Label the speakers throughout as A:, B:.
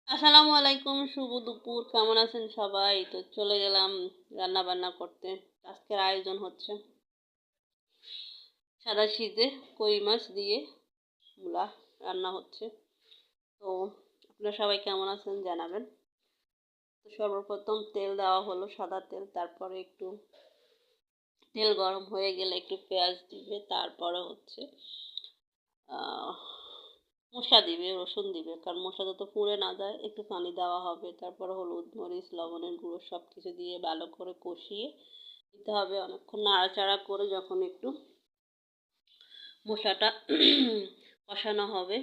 A: আসসালামু আলাইকুম, শুভ দুপুর। কেমন আছেন সবাই? তো চলে গেলাম রান্না বান্না করতে। আজকের আয়োজন হচ্ছে সাদা শীতে কই মাছ দিয়ে মূলা রান্না হচ্ছে। তো আপনারা সবাই কেমন আছেন জানাবেন। তো সর্বপ্রথম তেল দেওয়া হলো, সাদা তেল। তারপরে একটু তেল গরম হয়ে গেলে একটু পেঁয়াজ দিবে। তারপরে হচ্ছে আহ, মশলা দিবে, রসুন দিবে, কারণ মশলা যত পুড়ে না যায় একটু পানি দেওয়া হবে। তারপরে হলুদ, মরিচ, লবণের গুঁড়ো সব কিছু দিয়ে ভালো করে কষিয়ে দিতে হবে। অনেকক্ষণ নাড়াচাড়া করে যখন একটু মশলাটা কষানো হবে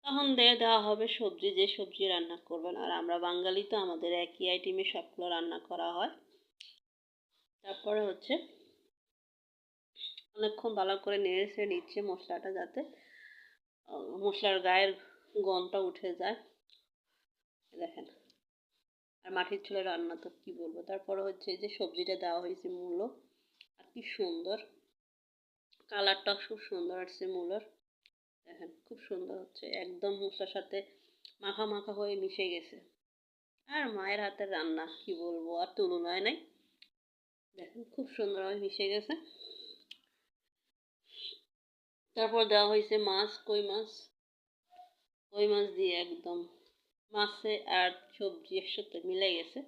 A: তখন দিয়ে দেওয়া হবে সবজি, যে সবজি রান্না করবেন। আর আমরা বাঙালি তো, আমাদের একই আইটেমে সবগুলো রান্না করা হয়। তারপরে হচ্ছে অনেকক্ষণ ভালো করে নেড়ে ছেড়ে নিচ্ছে মশলাটা, যাতে মশলার গায়ের গন্ধটা উঠে যায়। দেখেন, আর মাটির চুলায় রান্না তো কী বলবো। তারপরে হচ্ছে যে সবজিটা দেওয়া হয়েছে মূলো, আর কি সুন্দর কালারটা, খুব সুন্দর আসছে মূলোর। দেখেন খুব সুন্দর হচ্ছে, একদম মশলার সাথে মাখা মাখা হয়ে মিশে গেছে। আর মায়ের হাতের রান্না কি বলবো, আর তুলনায় নাই। দেখেন খুব সুন্দরভাবে মিশে গেছে। তারপর দেওয়া হয়েছে মাছ, কই মাছ। কই মাছ দিয়ে একদম মাছে আর সবজি একসাথে মিলে গেছে।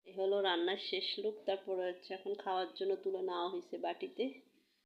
A: এ হলো রান্নার শেষ লুক। তারপরে হচ্ছে এখন খাওয়ার জন্য তুলে নেওয়া হয়েছে বাটিতে।